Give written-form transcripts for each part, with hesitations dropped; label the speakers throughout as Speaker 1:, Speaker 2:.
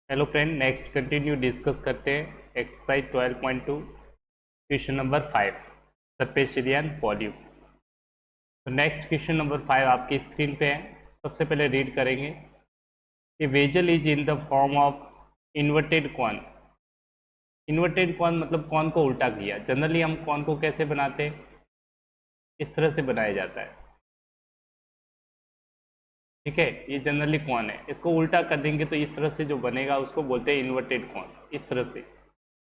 Speaker 1: Hello friend, next continue discuss करते हैं exercise 12.2 question number 5 surface area and volume. तो next question number 5 आपकी screen पे है। सबसे पहले रीड करेंगे कि vessel is in the form of inverted cone. Inverted cone मतलब कॉन को उल्टा किया। जनरली हम कॉन को कैसे बनाते हैं, इस तरह से बनाया जाता है। ठीक है, ये जनरली कॉन है, इसको उल्टा कर देंगे तो इस तरह से जो बनेगा उसको बोलते हैं इन्वर्टेड कॉन। इस तरह से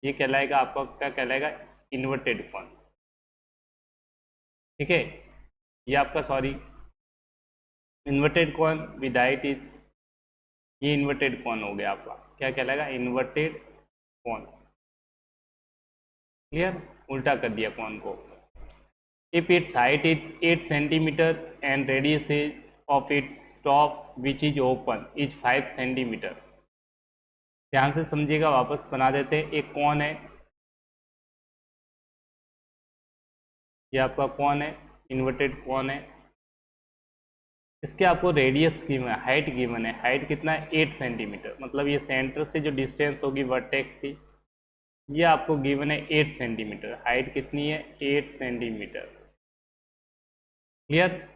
Speaker 1: ये कहलाएगा, आपका क्या कहलाएगा, इन्वर्टेड कॉन। ठीक है, ये आपका sorry inverted cone with height is, ये इन्वर्टेड कॉन हो गया आपका, क्या कहलाएगा, इन्वर्टेड कॉन। क्लियर, उल्टा कर दिया कॉन को। If it's height is 8 centimetre and radius is of its top which is open is 5 centimetre. ध्यान से समझिएगा, वापस बना देते हैं। एक कॉन है, ये आपका कॉन है, इन्वर्टेड कॉन है। इसके आपको रेडियस गिवन है, हाइट गिवन है। हाइट कितना है, 8 सेंटीमीटर। मतलब ये सेंटर से जो डिस्टेंस होगी वर्टेक्स की, ये आपको गिवन है 8 सेंटीमीटर। हाइट कितनी है, 8 centimetre. Clear,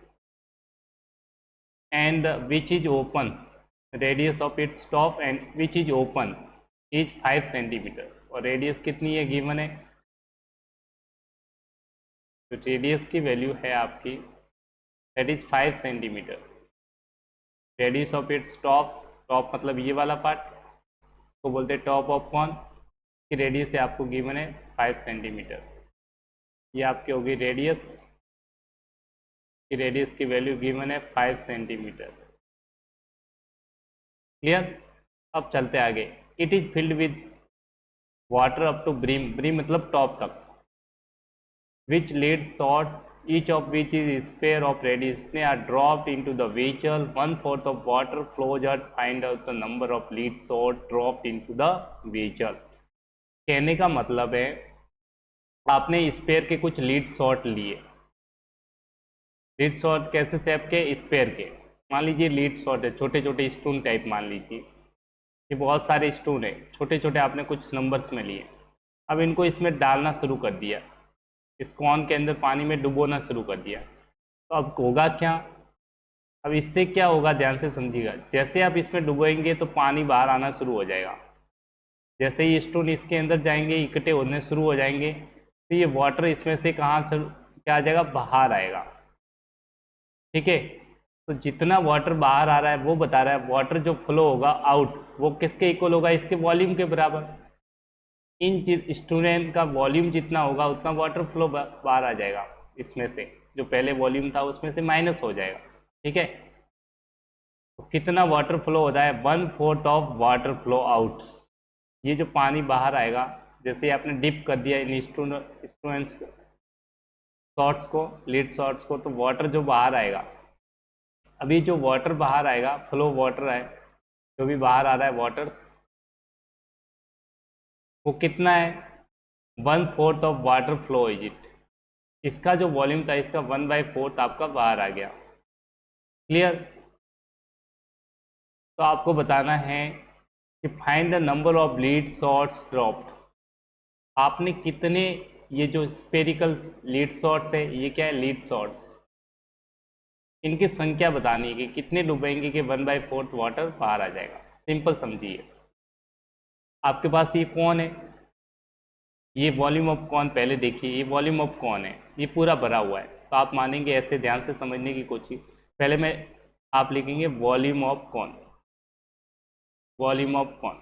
Speaker 1: and which is open, radius of its top and which is open is 5 centimetre. और रेडियस कितनी है, गिवन है। तो रेडियस की वैल्यू है आपकी, that is 5 centimetre. Radius of its top, top मतलब ये वाला पार्ट को बोलते हैं टॉप ऑफ कॉन, की रेडियस है आपको गिवन है 5 सेंटीमीटर। ये आपकी होगी रेडियस, की रेडियस की वैल्यू गिवन है 5 सेंटीमीटर। क्लियर, अब चलते आगे। It is filled with water up to brim, brim मतलब टॉप तक, which lead shots each of which is a sphere of radius they are dropped into the vessel. 1/4 of water flows out. Find out the number of lead shot dropped into the vessel. कहने का मतलब है, आपने spare के कुछ lead shot लिए। Lead shot कैसे shape के, स्पेयर के। मान लीजिए लीड शॉट है, छोटे छोटे स्टोन टाइप मान लीजिए, ये बहुत सारे स्टोन है, छोटे छोटे आपने कुछ नंबर्स में लिए। अब इनको इसमें डालना शुरू कर दिया, इस कॉन के अंदर पानी में डुबोना शुरू कर दिया। तो अब होगा क्या, अब इससे क्या होगा, ध्यान से समझिएगा। जैसे आप इसमें डुबोएंगे तो पानी बाहर आना शुरू हो जाएगा। जैसे ही स्टोन इसके अंदर जाएंगे, इकट्ठे होने शुरू हो जाएंगे, तो ये वाटर इसमें से कहाँ क्या आ जाएगा, बाहर आएगा। ठीक है, तो जितना वाटर बाहर आ रहा है वो बता रहा है वाटर जो फ्लो होगा आउट, वो किसके इक्वल होगा, इसके वॉल्यूम के बराबर। इन स्टूडेंट का वॉल्यूम जितना होगा उतना वाटर फ्लो बाहर आ जाएगा। इसमें से जो पहले वॉल्यूम था उसमें से माइनस हो जाएगा। ठीक है, तो कितना वाटर फ्लो होता है, 1/4 ऑफ वाटर फ्लो आउट। ये जो पानी बाहर आएगा, जैसे आपने डिप कर दिया इन स्टूडेंट्स को, शॉर्ट्स को, लीड शॉर्ट्स को, तो वाटर जो बाहर आएगा, अभी जो वाटर बाहर आएगा, फ्लो वाटर है जो भी बाहर आ रहा है वाटर्स, वो कितना है, 1/4 of water flow is it. इसका जो वॉल्यूम था, इसका 1/4 आपका बाहर आ गया। क्लियर, तो आपको बताना है कि find the number of lead shots dropped. आपने कितने, ये जो स्पेरिकल लीड शॉट्स है, ये क्या है, लीड शॉट्स, इनकी संख्या बतानी है कि कितने डूबेंगे कि 1/4 वाटर बाहर आ जाएगा। सिंपल समझिए, आपके पास ये कौन है, ये वॉल्यूम ऑफ कॉन पहले देखिए, ये वॉल्यूम ऑफ कॉन है, ये पूरा भरा हुआ है। तो आप मानेंगे ऐसे, ध्यान से समझने की कोशिश। पहले मैं आप लिखेंगे volume of cone, volume of cone.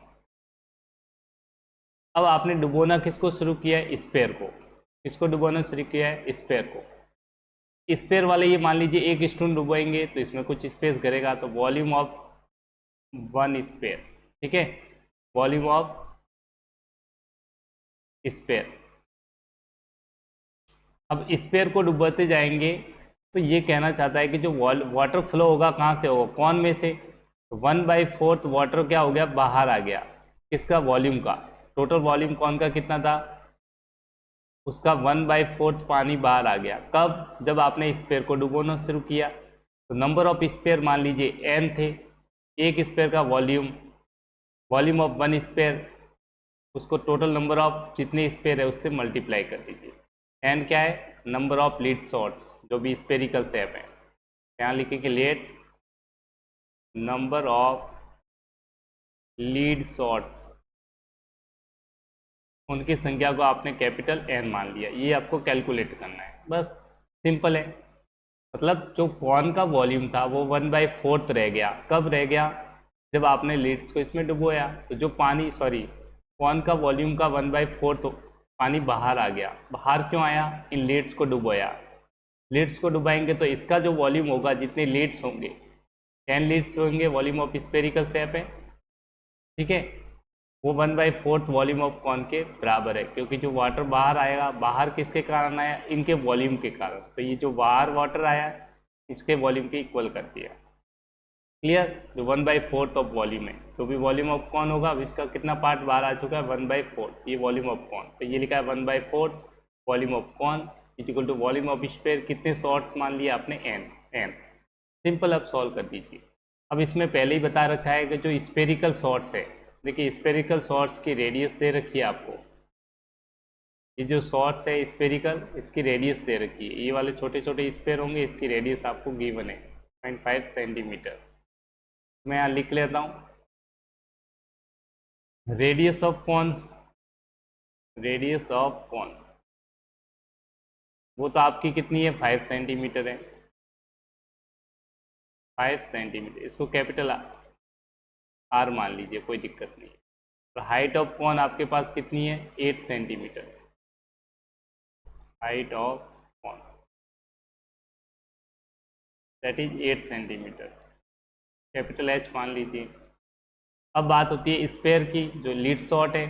Speaker 1: अब आपने डुबोना किसको शुरू किया है, स्पेयर को। किसको डुबोना शुरू किया है, स्पेयर को। स्पेयर वाले ये मान लीजिए एक स्टोन डुबोएंगे तो इसमें कुछ स्पेस करेगा, तो वॉल्यूम ऑफ 1 स्पेयर। ठीक है, वॉल्यूम ऑफ स्पेयर। अब स्पेयर को डुबाते जाएंगे तो ये कहना चाहता है कि जो वाटर फ्लो होगा कहाँ से होगा, कौन में से। 1/4 वाटर क्या हो गया, बाहर आ गया। किसका, वॉल्यूम का। टोटल वॉल्यूम कौन का कितना था, उसका 1/4 पानी बाहर आ गया। कब, जब आपने स्पेयर को डुबोना शुरू किया। तो नंबर ऑफ स्पेयर मान लीजिए n थे, एक स्पेयर का volume volume of one sphere, उसको टोटल नंबर ऑफ जितने स्पेयर है उससे मल्टीप्लाई कर दीजिए। एन क्या है? नंबर ऑफ लीड शॉट्स जो भी स्पेरिकल शेप है। यहाँ लिखेंगे let number of lead shots, उनकी संख्या को आपने कैपिटल एन मान लिया। ये आपको कैलकुलेट करना है, बस सिंपल है। मतलब जो कॉर्न का वॉल्यूम था वो 1/4 रह गया। कब रह गया? जब आपने लीड्स को इसमें डुबोया। तो जो पानी कॉर्न का वॉल्यूम का 1/4 तो पानी बाहर आ गया। बाहर क्यों आया? इन लीड्स को डुबोया। लीड्स को डुबाएंगे तो इसका जो वॉल्यूम होगा, जितने लीड्स होंगे 10 लीड्स होंगे, वॉल्यूम ऑफ स्पेरिकल शेप है, ठीक है, वो 1/4 वॉल्यूम ऑफ कॉर्न के बराबर है। क्योंकि जो वाटर बाहर आएगा, बाहर किसके कारण आया? इनके वॉल्यूम के कारण। तो ये जो बाहर वाटर आया इसके वॉल्यूम के इक्वल कर दिया। क्लियर? जो 1/4 ऑफ वॉल्यूम है, तो भी वॉल्यूम ऑफ कॉर्न होगा, अब इसका कितना पार्ट बाहर आ चुका है? 1/4, ये वॉल्यूम ऑफ कॉर्न। तो ये लिखा है 1/4 volume of cone equal to volume of sphere. कितने शॉट्स मान लिया आपने? एन। सिंपल, अब सॉल्व कर दीजिए। अब इसमें पहले ही बता रखा है कि जो स्पेरिकल शॉट्स है, देखिए स्पेरिकल शॉट्स की रेडियस दे रखी है आपको। ये जो शॉट्स है स्पेरिकल, इसकी रेडियस दे रखी है। ये वाले छोटे छोटे स्पेयर होंगे, इसकी रेडियस आपको गिवन है 0.5 सेंटीमीटर। मैं यहाँ लिख लेता हूँ radius of cone. Radius of cone वो तो आपकी कितनी है? 5 सेंटीमीटर है। 5 सेंटीमीटर, इसको कैपिटल आर मान लीजिए, कोई दिक्कत नहीं है। और हाइट ऑफ कॉन आपके पास कितनी है? 8 centimetre. Height of cone that is 8 centimetre, capital H मान लीजिए। अब बात होती है स्पेयर की। जो लीड शॉट है,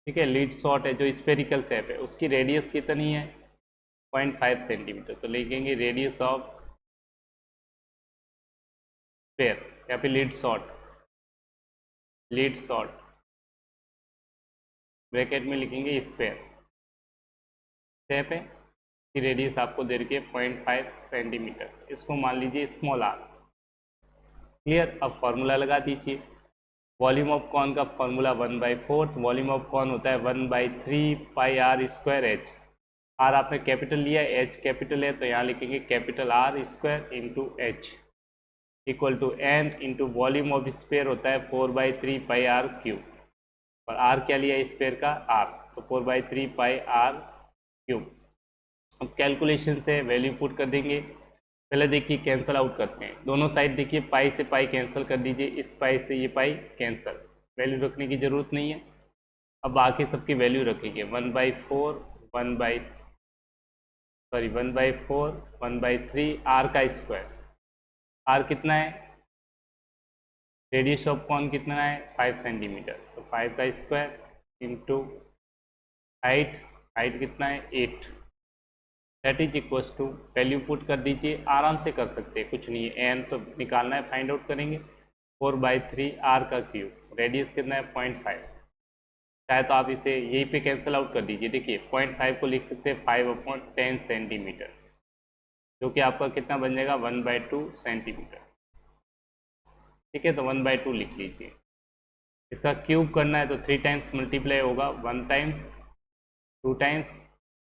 Speaker 1: ठीक है, लीड शॉट है जो स्पेरिकल शेप है, उसकी रेडियस कितनी है? 0.5 सेंटीमीटर। तो लिखेंगे रेडियस ऑफ स्पेयर या फिर लीड शॉट ब्रैकेट में लिखेंगे स्पेयर शेप है, की रेडियस आपको दे रखी है 0.5 सेंटीमीटर। इसको मान लीजिए स्मॉल आर। क्लियर? अब फॉर्मूला लगा दीजिए। वॉल्यूम ऑफ कॉर्न का फॉर्मूला 1/4, वॉल्यूम ऑफ कॉर्न होता है 1/3 pi are square H. R आपने कैपिटल लिया, एच कैपिटल है, तो यहाँ लिखेंगे capital R square into H equal to N into volume of sphere होता है 4/3 पाई आर क्यूब। और आर क्या लिया स्पेयर का? आर, तो 4/3 पाई आर क्यूब। अब कैलकुलेशन से वैल्यू पुट कर देंगे। पहले देखिए कैंसल आउट करते हैं, दोनों साइड देखिए पाई से पाई कैंसिल कर दीजिए, इस पाई से ये पाई कैंसिल, वैल्यू रखने की ज़रूरत नहीं है। अब बाकी सबकी वैल्यू रखेंगे 1/4 1/3 आर का स्क्वायर। आर कितना है? रेडियस ऑफ कॉन कितना है? 5 सेंटीमीटर, तो 5 का स्क्वायर इंटू हाइट कितना है? 8, that is equals to, value put कर दीजिए, आराम से कर सकते हैं, कुछ नहीं है, एन तो निकालना है, फाइंड आउट करेंगे। 4/3 आर का क्यूब, रेडियस कितना है? 0.5। चाहे तो आप इसे यहीं पे कैंसिल आउट कर दीजिए। देखिए 0.5 को लिख सकते हैं 5/10 सेंटीमीटर, जो कि आपका कितना बन जाएगा? 1/2 सेंटीमीटर। ठीक है, तो 1/2 लिख लीजिए। इसका क्यूब करना है तो 3 टाइम्स मल्टीप्लाई होगा, 1 टाइम्स, 2 टाइम्स,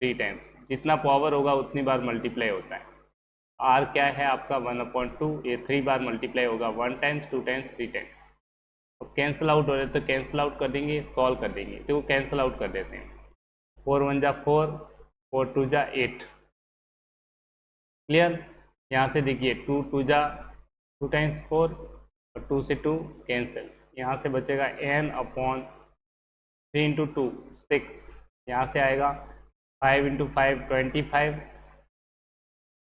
Speaker 1: 3 टाइम्स, जितना पावर होगा उतनी बार मल्टीप्लाई होता है। आर क्या है आपका? 1/2, ये 3 बार मल्टीप्लाई होगा, 1 टाइम्स, 2 टाइम्स, 3 टाइम्स। अब कैंसिल आउट हो रहे तो कैंसिल आउट कर देंगे, सॉल्व कर देंगे, तो कैंसिल आउट कर देते हैं। 4 1 जा 4, 4 2 जा 8। क्लियर? यहाँ से देखिए 2 2 जा 2 टाइम्स 4 और 2 से 2 कैंसिल, यहाँ से बचेगा n/3 इंटू 2 6, यहाँ से आएगा 5 इंटू 5 25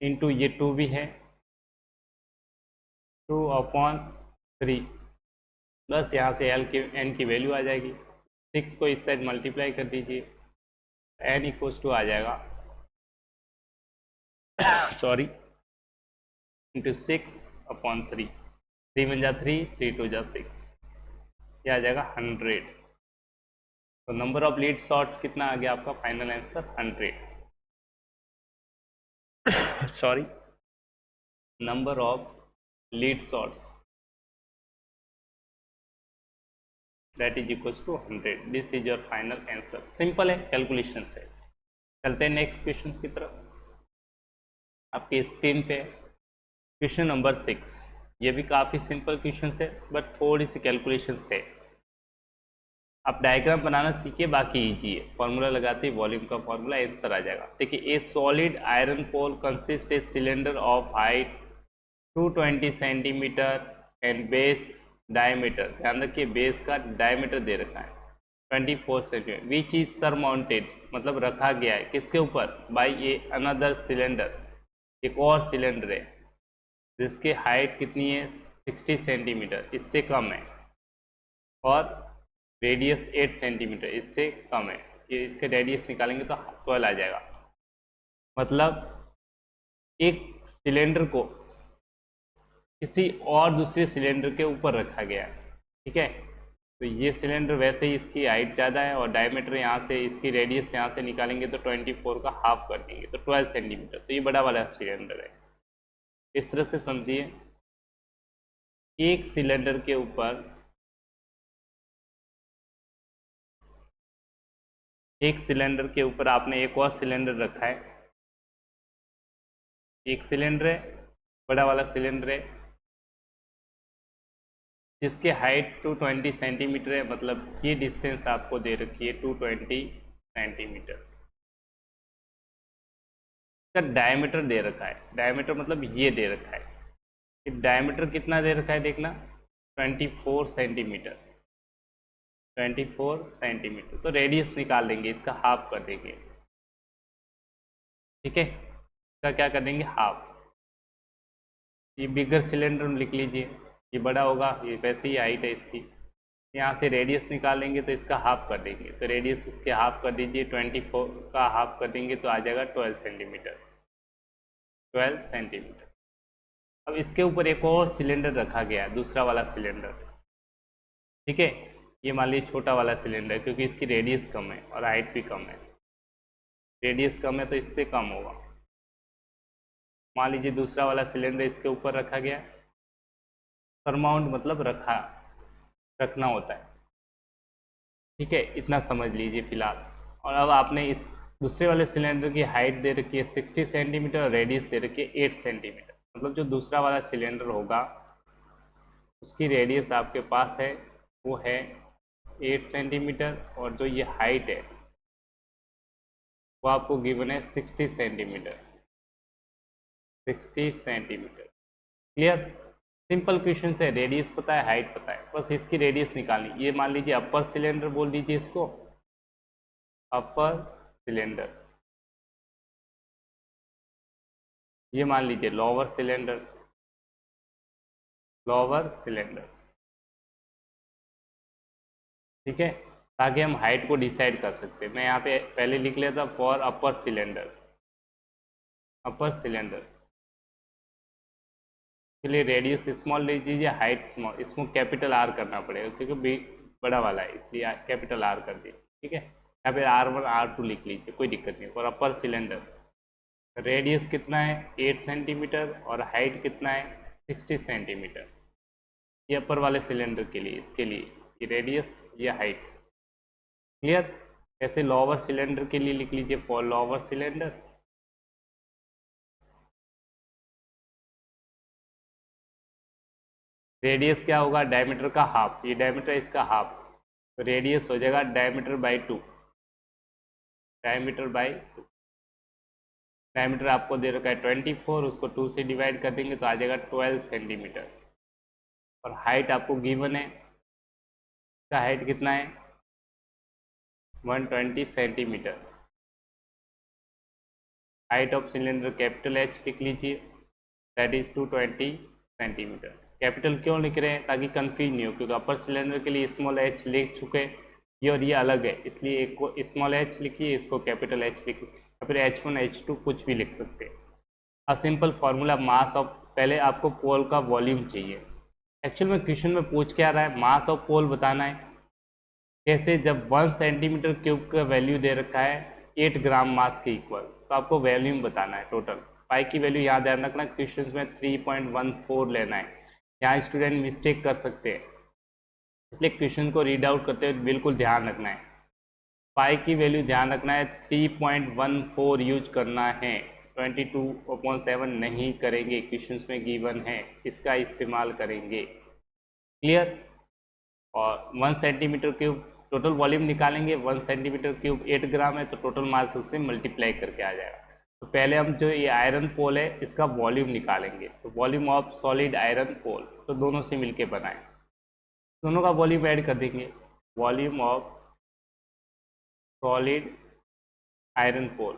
Speaker 1: इंटू ये 2 भी है 2/3, बस यहाँ से n की वैल्यू आ जाएगी। 6 को इस साइड मल्टीप्लाई कर दीजिए, n इक्वल्स टू आ जाएगा सॉरी इंटू 6/3, 3 1 जा 3, 3 2 जा 6, यह आ जाएगा 100। तो नंबर ऑफ लीड शॉट्स कितना आ गया आपका? Final answer 100। Sorry, number of lead shots that is equals to 100। This is your final answer. Simple है, कैलकुलेशन से। चलते हैं नेक्स्ट क्वेश्चन की तरफ। आपकी स्क्रीन पे क्वेश्चन नंबर 6। ये भी काफ़ी सिंपल क्वेश्चन है, बट थोड़ी सी कैलकुलेशन है। आप डायग्राम बनाना सीखिए, बाकी इजी है। फॉर्मूला लगाते ही वॉल्यूम का फॉर्मूला आंसर आ जाएगा। देखिए, a solid iron pole consist a cylinder of height 220 centimetre and base diameter, ध्यान रखिए बेस का डायमीटर दे रखा है 24 सेंटीमीटर, विच इज सरमाउंटेड मतलब रखा गया है किसके ऊपर, बाई ए अनदर सिलेंडर, एक और सिलेंडर है जिसकी हाइट कितनी है 60 सेंटीमीटर, इससे कम है, और रेडियस 8 सेंटीमीटर, इससे कम है। ये इसके रेडियस निकालेंगे तो 12 आ जाएगा। मतलब एक सिलेंडर को किसी और दूसरे सिलेंडर के ऊपर रखा गया है, ठीक है। तो ये सिलेंडर वैसे ही इसकी हाइट ज़्यादा है, और डायमीटर यहाँ से इसकी रेडियस यहाँ से निकालेंगे तो 24 का हाफ कर देंगे तो 12 सेंटीमीटर। तो ये बड़ा वाला सिलेंडर है। इस तरह से समझिए, एक सिलेंडर के ऊपर आपने एक और सिलेंडर रखा है। एक सिलेंडर है, बड़ा वाला सिलेंडर है, जिसकी हाइट 220 सेंटीमीटर है। मतलब ये डिस्टेंस आपको दे रखी है 220 सेंटीमीटर। इसका डायमीटर दे रखा है, डायमीटर मतलब ये दे रखा है। डायमीटर कितना दे रखा है देखना, 24 सेंटीमीटर, 24 सेंटीमीटर। तो रेडियस निकाल देंगे, इसका हाफ कर देंगे, ठीक है। इसका क्या कर देंगे, हाफ। ये बिगर सिलेंडर लिख लीजिए, ये बड़ा होगा, ये वैसे ही हाइट है इसकी। यहाँ से रेडियस निकालेंगे तो इसका हाफ कर देंगे, तो रेडियस इसके हाफ कर दीजिए, 24 का हाफ कर देंगे तो आ जाएगा 12 सेंटीमीटर, 12 सेंटीमीटर। अब इसके ऊपर एक और सिलेंडर रखा गया है, दूसरा वाला सिलेंडर, ठीक है। ये मान लीजिए छोटा वाला सिलेंडर, क्योंकि इसकी रेडियस कम है और हाइट भी कम है। रेडियस कम है तो इससे कम होगा। मान लीजिए दूसरा वाला सिलेंडर इसके ऊपर रखा गया। सरमाउंट मतलब रखना होता है, ठीक है। इतना समझ लीजिए फिलहाल। और अब आपने इस दूसरे वाले सिलेंडर की हाइट दे रखी है 60 सेंटीमीटर और रेडियस दे रखी है 8 सेंटीमीटर। मतलब जो दूसरा वाला सिलेंडर होगा उसकी रेडियस आपके पास है वो है 8 सेंटीमीटर, और जो ये हाइट है वो आपको गिवन है 60 centimetre, 60 centimetre. Clear, simple question है। रेडियस पता है, हाइट पता है, बस इसकी रेडियस निकालनी। ये मान लीजिए अपर सिलेंडर बोल दीजिए इसको, अपर सिलेंडर। ये मान लीजिए लोअर सिलेंडर, लोअर सिलेंडर, ठीक है, ताकि हम हाइट को डिसाइड कर सकते हैं। मैं यहाँ पे पहले लिख लेता for upper cylinder, upper cylinder के लिए रेडियस स्मॉल ले लीजिए, हाइट स्मॉल। इसको कैपिटल आर करना पड़ेगा क्योंकि बड़ा वाला है, इसलिए कैपिटल आर कर दिए, ठीक है। यहाँ पे R1 R2 लिख लीजिए, कोई दिक्कत नहीं। और अपर सिलेंडर रेडियस कितना है 8 सेंटीमीटर और हाइट कितना है 60 सेंटीमीटर। ये अपर वाले सिलेंडर के लिए, इसके लिए ये रेडियस, ये हाइट। क्लियर। ऐसे लोअर सिलेंडर के लिए लिख लीजिए फॉर लोअर सिलेंडर, रेडियस क्या होगा डायमीटर का हाफ, ये डायमीटर इसका हाफ, तो रेडियस हो जाएगा diameter by 2, diameter by 2। Diameter आपको दे रखा है 24, उसको 2 से डिवाइड कर देंगे तो आ जाएगा 12 सेंटीमीटर। और हाइट आपको गिवन है, इसका हाइट कितना है 120 centimetre. Height of cylinder capital H लिख लीजिए, दैट इज 220 सेंटीमीटर। कैपिटल क्यों लिख रहे हैं, ताकि कंफ्यूज नहीं हो, क्योंकि अपर सिलेंडर के लिए स्मॉल h लिख चुके, ये और ये अलग है, इसलिए एक को स्मॉल h लिखिए, इसको कैपिटल H लिखिए, या फिर H1 H2 कुछ भी लिख सकते हैं। A simple formula mass of, पहले आपको पोल का वॉल्यूम चाहिए। एक्चुअल में क्वेश्चन में पूछ क्या रहा है, मास ऑफ पोल बताना है। कैसे, जब 1 सेंटीमीटर क्यूब का वैल्यू दे रखा है 8 ग्राम मास के इक्वल, तो आपको वॉल्यूम बताना है टोटल। पाई की वैल्यू यहाँ ध्यान रखना, क्वेश्चन में 3.14 लेना है। यहाँ स्टूडेंट मिस्टेक कर सकते हैं, इसलिए क्वेश्चन को रीड आउट करते हुए बिल्कुल ध्यान रखना है। पाई की वैल्यू ध्यान रखना है 3.14 यूज करना है, 22/7 नहीं करेंगे, क्वेश्चन में गिवन है, इसका इस्तेमाल करेंगे। क्लियर। और 1 सेंटीमीटर क्यूब टोटल वॉल्यूम निकालेंगे, 1 सेंटीमीटर क्यूब 8 ग्राम है, तो टोटल मास उससे मल्टीप्लाई करके आ जाएगा। तो पहले हम जो ये आयरन पोल है इसका वॉल्यूम निकालेंगे, तो volume of solid iron pole, तो दोनों से मिलके बनाए, दोनों का वॉल्यूम ऐड कर देंगे, volume of solid iron pole.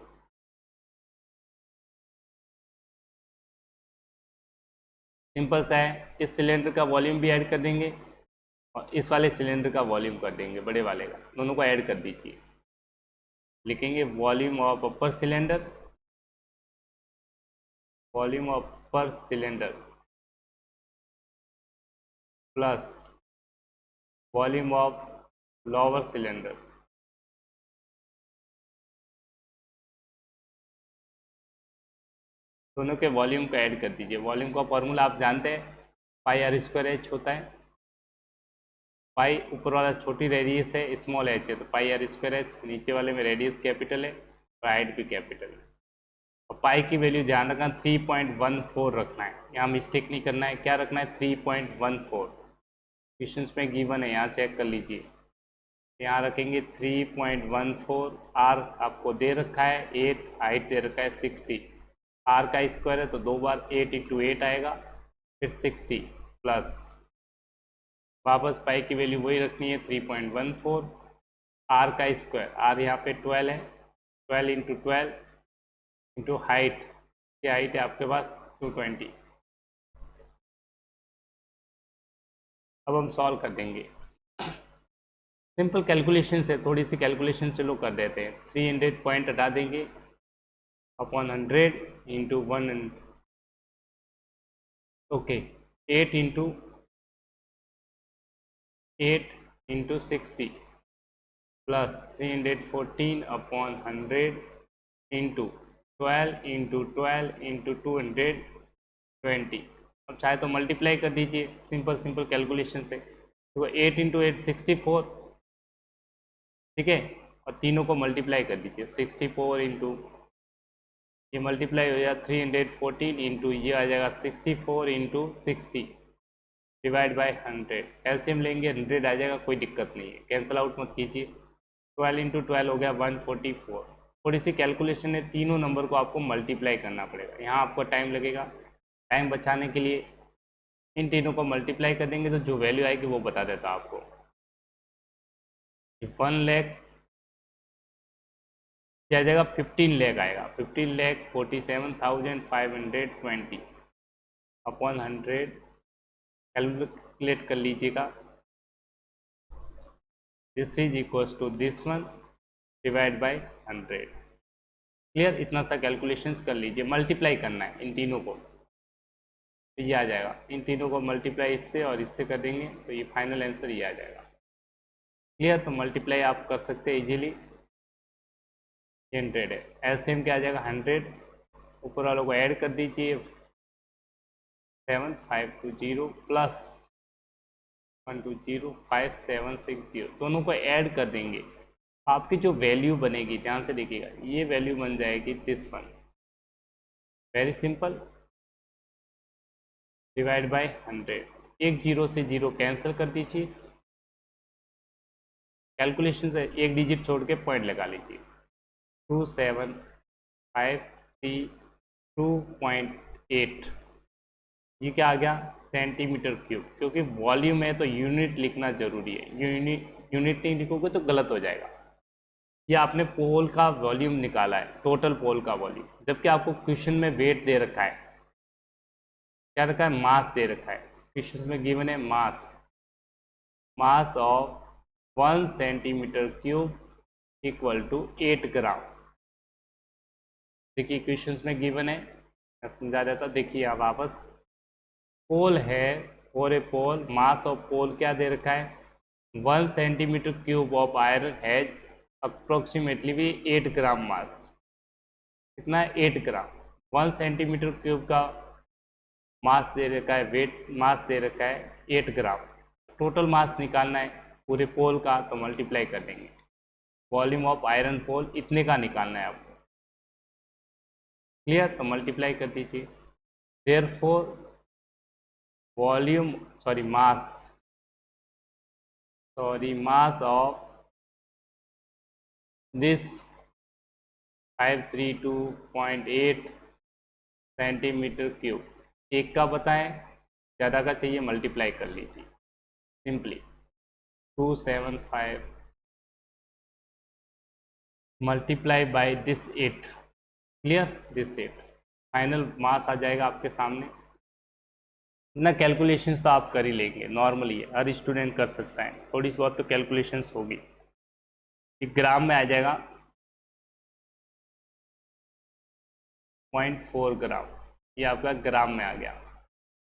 Speaker 1: Simple सा है। इस सिलेंडर का वॉल्यूम भी ऐड कर देंगे और इस वाले सिलेंडर का वॉल्यूम कर देंगे, बड़े वाले का, दोनों को ऐड कर दीजिए। लिखेंगे volume of upper cylinder, volume of upper cylinder plus volume of lower cylinder. दोनों के वॉल्यूम को ऐड कर दीजिए। वॉल्यूम का फॉर्मूला आप जानते हैं, पाई आर स्क्वायर एच होता है। पाई ऊपर वाला छोटी रेडियस है, स्मॉल एच है, तो पाई आर स्क्वायर एच, नीचे वाले में रेडियस कैपिटल है, तो हाइट भी कैपिटल है। और पाई की वैल्यू ध्यान रखना 3.14 रखना है, यहाँ मिस्टेक नहीं करना है। क्या रखना है? 3.14। क्वेश्चन में गिवन है, यहाँ चेक कर लीजिए। यहाँ रखेंगे 3.14। आर आपको दे रखा है 8, हाइट दे रखा है 60। आर का स्क्वायर है तो 2 बार 8 × 8 आएगा, फिर 60 प्लस वापस पाई की वैल्यू वही रखनी है 3.14। आर का स्क्वायर, आर यहाँ पे 12 है, 12 × 12 इंटू हाइट, क्या हाइट है आपके पास 220। अब हम सॉल्व कर देंगे। सिंपल कैलकुलेशन से, थोड़ी सी कैलकुलेशन चलो कर देते हैं। 300 पॉइंट हटा देंगे upon 100 into 1, okay, 8 into 60 plus 314 upon 100 into 12 into 12 into 220। अब चाहे तो मल्टीप्लाई कर दीजिए सिंपल कैलकुलेशन से। तो 8 × 8 64, ठीक है, और तीनों को मल्टीप्लाई कर दीजिए। 64 इंटू ये मल्टीप्लाई हो जाएगा 314 इंटू ये आ जाएगा 64 इंटू 60 डिवाइड बाय 100। एलसीएम लेंगे 100 आ जाएगा, कोई दिक्कत नहीं है, कैंसिल आउट मत कीजिए। 12 इंटू 12 हो गया 144। थोड़ी सी कैलकुलेशन है, तीनों नंबर को आपको मल्टीप्लाई करना पड़ेगा, यहाँ आपको टाइम लगेगा। टाइम बचाने के लिए इन तीनों को मल्टीप्लाई कर देंगे, तो जो वैल्यू आएगी वो बता देता आपको। 1 लाख क्या आ जाएगा? 15 लाख आएगा, 15,47,520 अपॉन 100। कैलकुलेट कर लीजिएगा। This is equals to this one divide by 100। Clear? इतना सा कैलकुलेशंस कर लीजिए, मल्टीप्लाई करना है इन तीनों को, तो ये आ जाएगा। इन तीनों को मल्टीप्लाई इससे और इससे कर देंगे तो ये फाइनल आंसर ये आ जाएगा। क्लियर? तो मल्टीप्लाई आप कर सकते हैं इजीली। 100 है, एलसीएम क्या आ जाएगा 100, ऊपर वालों को ऐड कर दीजिए 7520 प्लस 1205760, दोनों को ऐड कर देंगे। आपकी जो वैल्यू बनेगी, ध्यान से देखिएगा, ये वैल्यू बन जाएगी this one. Very simple, divide by 100। एक जीरो से जीरो कैंसिल कर दीजिए, कैलकुलेशन से एक डिजिट छोड़ के पॉइंट लगा लीजिए। 2753.2.8, ये क्या आ गया? Centimetre cube. क्योंकि वॉल्यूम है तो यूनिट लिखना जरूरी है, यूनिट नहीं लिखोगे तो गलत हो जाएगा। ये आपने पोल का वॉल्यूम निकाला है, टोटल पोल का वॉल्यूम, जबकि आपको क्वेश्चन में वेट दे रखा है, क्या रखा है? मास दे रखा है। क्वेश्चन में गिवन है mass of 1 centimetre cube equal to 8 gram. देखिए क्वेश्चन में गिवन है, मैं समझा देता। देखिए आप वापस, पोल है और ए पोल, मास ऑफ पोल क्या दे रखा है? 1 centimetre cube of iron has approximately भी 8 ग्राम मास। कितना है? 8 ग्राम। 1 सेंटीमीटर क्यूब का मास दे रखा है, वेट मास दे रखा है 8 ग्राम। टोटल मास निकालना है पूरे पोल का तो मल्टीप्लाई कर देंगे। वॉल्यूम ऑफ आयरन पोल इतने का निकालना है आपको, क्लियर? तो मल्टीप्लाई कर दीजिए। Therefore volume mass of this 532.8 centimetre cube, एक का बताएं, ज़्यादा का चाहिए मल्टीप्लाई कर लीजिए simply. 275 multiply by this 8, clear? This 8 final mass आ जाएगा आपके सामने ना। कैलकुलेशंस तो आप कर ही लेंगे, नॉर्मली हर स्टूडेंट कर सकता है, थोड़ी सी बहुत तो कैलकुलेशंस होगी। ग्राम में आ जाएगा 0.4 ग्राम, ये आपका ग्राम में आ गया।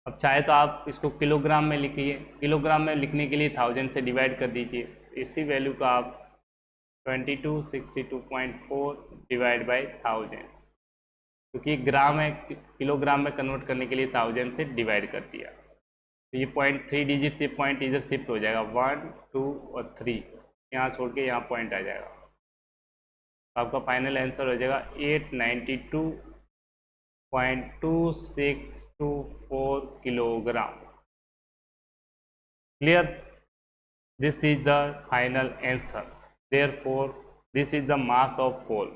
Speaker 1: अब चाहे तो आप इसको किलोग्राम में लिखिए, किलोग्राम में लिखने के लिए 1000 से डिवाइड कर दीजिए, इसी वैल्यू का आप 2262.4 डिवाइड बाई 1000, क्योंकि ग्राम है, किलोग्राम में कन्वर्ट करने के लिए 1000 से डिवाइड कर दिया। तो ये 0.3 डिजिट से पॉइंट इधर शिफ्ट हो जाएगा, 1 2 और 3 यहाँ छोड़ के यहाँ पॉइंट आ जाएगा। तो आपका फाइनल आंसर हो जाएगा 892.2624 kilogram. Clear? This is the final answer. Therefore this is the mass of pole.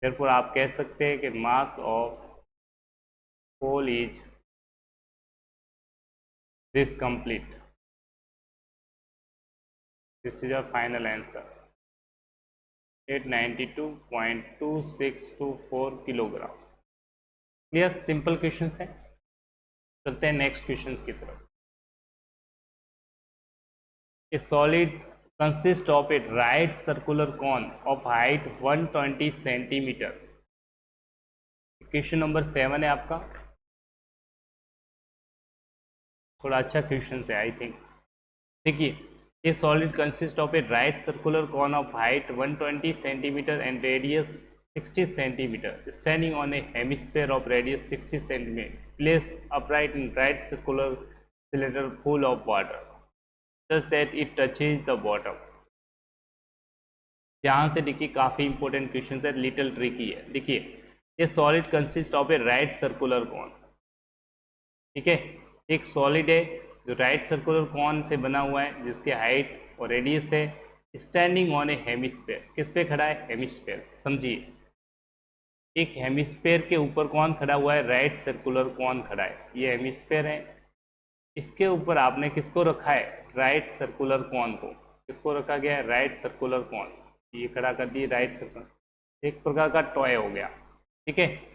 Speaker 1: Therefore आप कह सकते हैं कि mass of pole is this complete. This is your final answer, 892.2624 kilogram. Clear? Simple question है। चलते हैं नेक्स्ट क्वेश्चन की तरफ। A solid consist of a right circular cone of height 120 centimetre. Question number 7 है आपका, थोड़ा अच्छा क्वेश्चन है आई थिंक। देखिए, a solid consist of a right circular cone of height 120 centimetre and radius 60 centimetre standing on a hemisphere of radius 60 centimetre placed upright in right circular cylinder full of water such that it touches the bottom. यहाँ से देखिए काफ़ी important question है, little tricky है। देखिए, a solid consist of a right circular cone, ठीक है, एक सॉलिड है जो राइट सर्कुलर कॉन से बना हुआ है, जिसके हाइट और रेडियस है, स्टैंडिंग ऑन ए हेमिस्फीयर। किस पे खड़ा है? हेमिस्फीयर। समझिए, एक हेमिस्फीयर के ऊपर कौन खड़ा हुआ है? राइट सर्कुलर कॉन खड़ा है। ये हेमिस्फीयर है, इसके ऊपर आपने किसको रखा है? राइट सर्कुलर कॉन को। किसको रखा गया है? Right circular cone. ये खड़ा कर दिए राइट सर्कुलर, एक प्रकार का टॉय हो गया, ठीक है।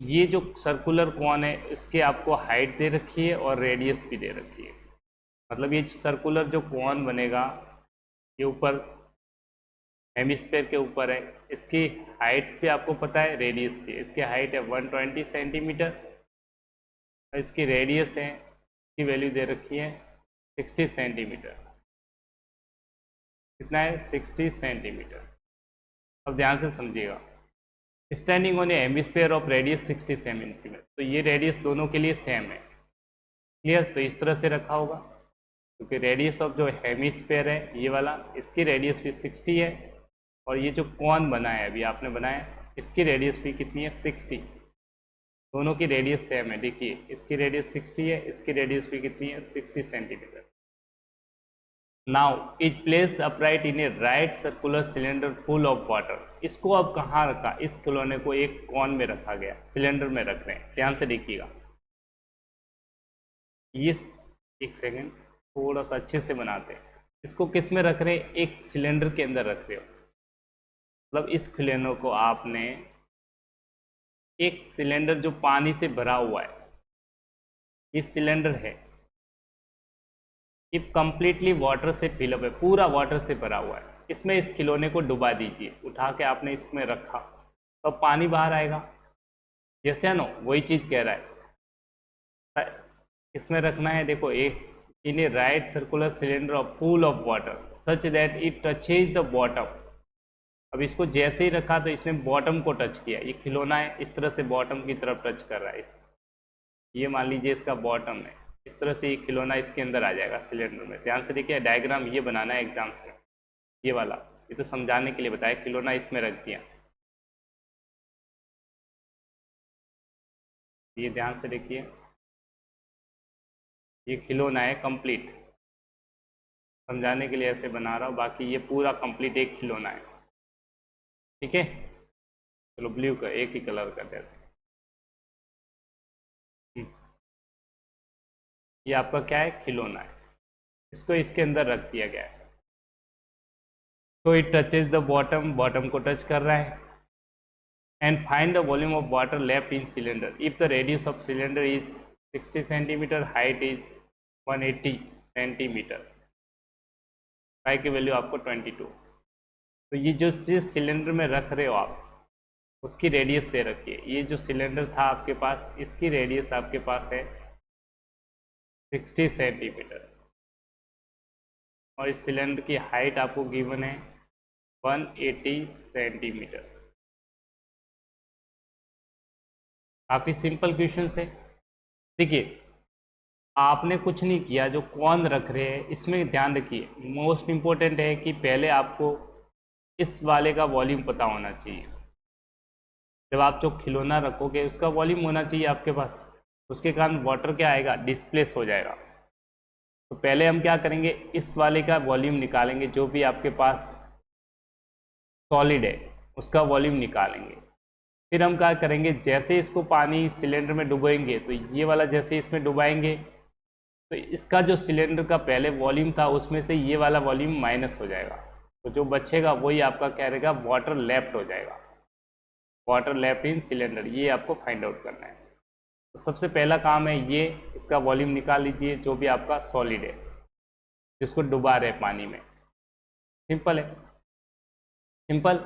Speaker 1: ये जो सर्कुलर कॉन है, इसके आपको हाइट दे रखी है और रेडियस भी दे रखी है। मतलब ये सर्कुलर जो कॉन बनेगा, ये ऊपर हेमिस्फीयर के ऊपर है, इसकी हाइट भी आपको पता है, रेडियस भी। इसकी हाइट है 120 सेंटीमीटर और इसकी रेडियस है, इसकी वैल्यू दे रखी है 60 सेंटीमीटर। कितना है? 60 सेंटीमीटर। अब ध्यान से समझिएगा, standing on a hemisphere of radius 60 centimetre, तो ये रेडियस दोनों के लिए सेम है। क्लियर? तो इस तरह से रखा होगा, क्योंकि रेडियस ऑफ जो हेमिस्फीयर है ये वाला, इसकी रेडियस भी 60 है, और ये जो कॉन बना है अभी आपने बनाया, इसकी रेडियस भी कितनी है? 60। दोनों की रेडियस सेम है। देखिए, इसकी रेडियस 60 है, इसकी रेडियस भी कितनी है? 60 centimetre. Now is placed upright in a right circular cylinder full of water. इसको अब कहाँ रखा? इस खिलौने को एक कॉन में रखा गया, सिलेंडर में रख रहे हैं। ध्यान से देखिएगा, ये एक सेकेंड, थोड़ा सा अच्छे से बनाते हैं। इसको किस में रख रहे हैं? एक सिलेंडर के अंदर रख रहे हो। मतलब इस खिलौने को आपने एक सिलेंडर जो पानी से भरा हुआ है, ये सिलेंडर है, ये कंप्लीटली वाटर से फिलअप है, पूरा वाटर से भरा हुआ है। इसमें इस खिलौने को डुबा दीजिए, उठा के आपने इसमें रखा, तो पानी बाहर आएगा। जैसे है ना, वही चीज़ कह रहा है, इसमें रखना है। देखो, in a right circular cylinder of full of water such that it touches the bottom. अब इसको जैसे ही रखा तो इसने बॉटम को टच किया। ये खिलौना है, इस तरह से बॉटम की तरफ टच कर रहा है। ये मान लीजिए इसका बॉटम है, इस तरह से ये खिलौना इसके अंदर आ जाएगा सिलेंडर में। ध्यान से देखिए, डायग्राम ये बनाना है एग्जाम्स में, ये वाला, ये तो समझाने के लिए बताया, खिलौना इसमें रख दिया। ये ध्यान से देखिए, ये खिलौना है कंप्लीट, समझाने के लिए ऐसे बना रहा हूँ, बाकी ये पूरा कंप्लीट एक खिलौना है। ठीक है, चलो ब्लू का एक ही कलर कर देते हैं। ये आपका क्या है, खिलौना है, इसको इसके अंदर रख दिया गया है। तो it touches the bottom, bottom को टच कर रहा है। And find the volume of water left in cylinder if the radius of cylinder is 60 centimetre, height is 180 centimetre, pi की वैल्यू आपको 22। तो ये जो चीज़ सिलेंडर में रख रहे हो आप, उसकी रेडियस दे रखी है। ये जो सिलेंडर था आपके पास, इसकी रेडियस आपके पास है 60 सेंटीमीटर, और इस सिलेंडर की हाइट आपको गिवन है 180 सेंटीमीटर। काफ़ी सिंपल क्वेश्चन है। देखिए, आपने कुछ नहीं किया, जो कौन रख रहे हैं इसमें ध्यान रखिए, मोस्ट इम्पोर्टेंट है कि पहले आपको इस वाले का वॉल्यूम पता होना चाहिए। जब आप जो खिलौना रखोगे उसका वॉल्यूम होना चाहिए आपके पास, उसके कारण वाटर क्या आएगा, डिस्प्लेस हो जाएगा। तो पहले हम क्या करेंगे, इस वाले का वॉल्यूम निकालेंगे, जो भी आपके पास सॉलिड है उसका वॉल्यूम निकालेंगे। फिर हम क्या करेंगे, जैसे इसको पानी सिलेंडर में डुबोएंगे, तो ये वाला जैसे इसमें डुबाएंगे, तो इसका जो सिलेंडर का पहले वॉल्यूम था उसमें से ये वाला वॉल्यूम माइनस हो जाएगा। तो जो बचेगा वही आपका क्या रहेगा, वाटर लेफ्ट हो जाएगा, वाटर लेफ्ट इन सिलेंडर। ये आपको फाइंड आउट करना है। तो सबसे पहला काम है ये, इसका वॉल्यूम निकाल लीजिए, जो भी आपका सॉलिड है जिसको डुबा रहे पानी में। सिंपल है, सिंपल।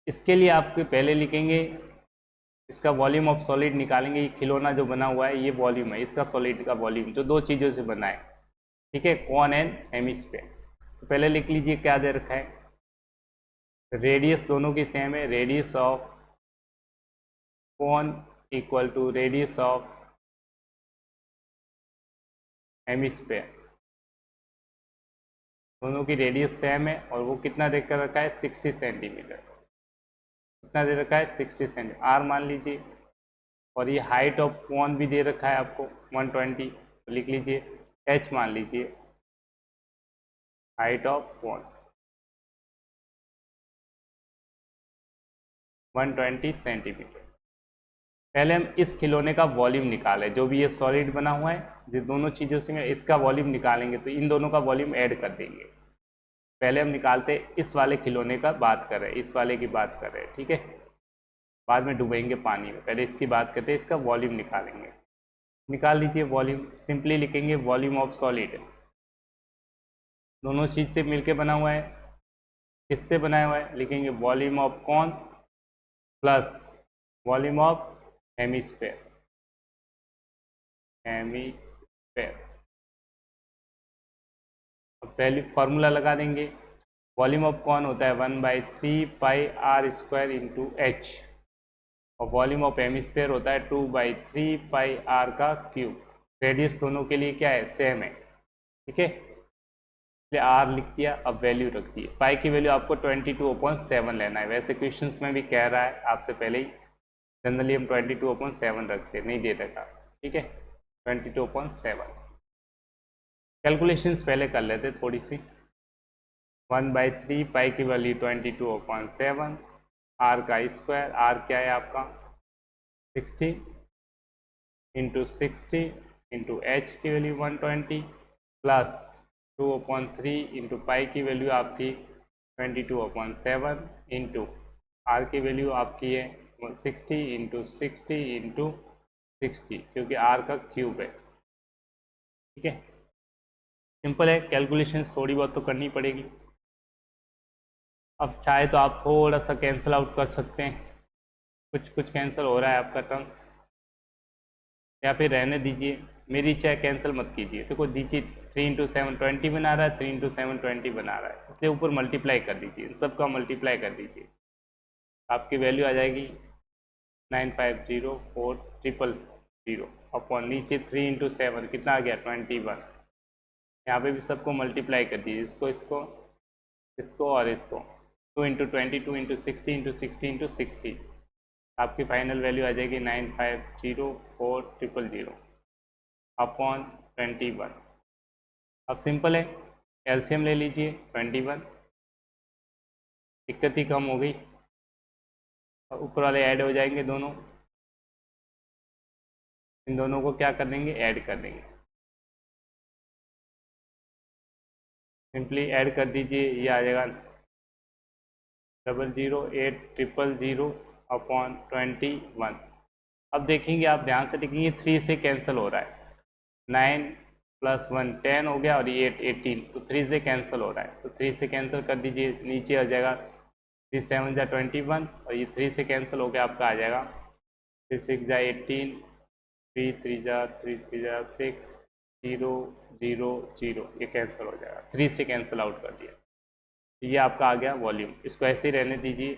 Speaker 1: इसके लिए आपके पहले लिखेंगे, इसका वॉल्यूम ऑफ सॉलिड निकालेंगे। ये खिलौना जो बना हुआ है ये वॉल्यूम है इसका, सॉलिड का वॉल्यूम, जो दो चीज़ों से बना है। ठीक है, कॉन एंड हेमिस्फीयर। तो पहले लिख लीजिए क्या दे रखा है, रेडियस दोनों की सेम है, radius of cone equal to radius of hemisphere. दोनों की रेडियस सेम है, और वो कितना देकर रखा है, 60 सेंटीमीटर। कितना दे रखा है, 60 सेंटीमीटर, आर मान लीजिए। और ये हाइट ऑफ कॉन भी दे रखा है आपको 120, तो लिख लीजिए एच मान लीजिए, हाइट ऑफ कॉन 120 सेंटीमीटर। पहले हम इस खिलौने का वॉल्यूम निकालें, जो भी ये सॉलिड बना हुआ है, जिस दोनों चीज़ों से इसका वॉल्यूम निकालेंगे, तो इन दोनों का वॉल्यूम ऐड कर देंगे। पहले हम निकालते इस वाले खिलौने का बात कर रहे हैं, इस वाले की बात कर रहे हैं। ठीक है, बाद में डुबेंगे पानी में, पहले इसकी बात करते हैं, इसका वॉल्यूम निकालेंगे। निकाल लीजिए वॉल्यूम, सिंपली लिखेंगे वॉल्यूम ऑफ सॉलिड, दोनों चीज़ से मिलके बना हुआ है। किससे बनाया हुआ है, लिखेंगे volume of cone plus volume of hemisphere, hemisphere. अब वैल्यू फार्मूला लगा देंगे, वॉल्यूम ऑफ कॉन होता है 1/3 pi are square into h, और वॉल्यूम ऑफ हेमिस्फीयर होता है 2/3 पाई आर का क्यूब। रेडियस दोनों के लिए क्या है, सेम है। ठीक है, इसलिए आर लिख दिया। अब वैल्यू रख दी, पाई की वैल्यू आपको 22/7 लेना है। वैसे क्वेश्चंस में भी कह रहा है आपसे पहले ही, जनरली हम 22/7 रखते, नहीं दे रखा। ठीक है, 22/7। कैलकुलेशंस पहले कर लेते थोड़ी सी। 1/3 पाई की वैल्यू 22/7, आर का स्क्वायर, आर क्या है आपका 60 इंटू 60 इंटू एच की वैल्यू 120 प्लस 2/3 इंटू पाई की वैल्यू आपकी 22/7 इंटू आर की वैल्यू आपकी है 60 इंटू 60 इंटू 60, क्योंकि आर का क्यूब है। ठीक है, सिंपल है। कैलकुलेशन थोड़ी बहुत तो करनी पड़ेगी। अब चाहे तो आप थोड़ा सा कैंसिल आउट कर सकते हैं, कुछ कुछ कैंसिल हो रहा है आपका टर्म्स, या फिर रहने दीजिए। मेरी इच्छा है कैंसिल मत कीजिए। देखो दीजिए 3 इंटू 7 20 बना रहा है, 3 इंटू 7 20 बना रहा है, इसलिए ऊपर मल्टीप्लाई कर दीजिए, इन सबका मल्टीप्लाई कर दीजिए, आपकी वैल्यू आ जाएगी 9504000। अपॉन नीचे 3 इंटू 7 कितना आ गया 21। यहाँ पे भी सबको मल्टीप्लाई कर दीजिए, इसको इसको इसको और इसको। 2 इंटू 20 2 इंटू 60 इंटू 60 इंटू 60, आपकी फाइनल वैल्यू आ जाएगी 9504000 अपॉन 21। अब सिंपल है, एलसीएम ले लीजिए 21, दिक्कत ही कम हो गई। ऊपर वाले ऐड हो जाएंगे दोनों, इन दोनों को क्या कर देंगे, ऐड कर देंगे। सिंपली ऐड कर दीजिए, ये आ जाएगा 008000 अपॉन 21। अब देखेंगे, आप ध्यान से देखेंगे 3 से कैंसिल हो रहा है, 9 प्लस 1 10 हो गया और ये 18, तो 3 से कैंसिल हो रहा है, तो 3 से कैंसिल कर दीजिए, नीचे आ जाएगा 3 7 जा 21 और ये 3 से कैंसिल हो गया, आपका आ जाएगा 3 6 जा 18, 3 3 जा 6 0 0 0, ये कैंसिल हो जाएगा, 3 से कैंसिल आउट कर दिया। ये आपका आ गया वॉल्यूम, इसको ऐसे ही रहने दीजिए।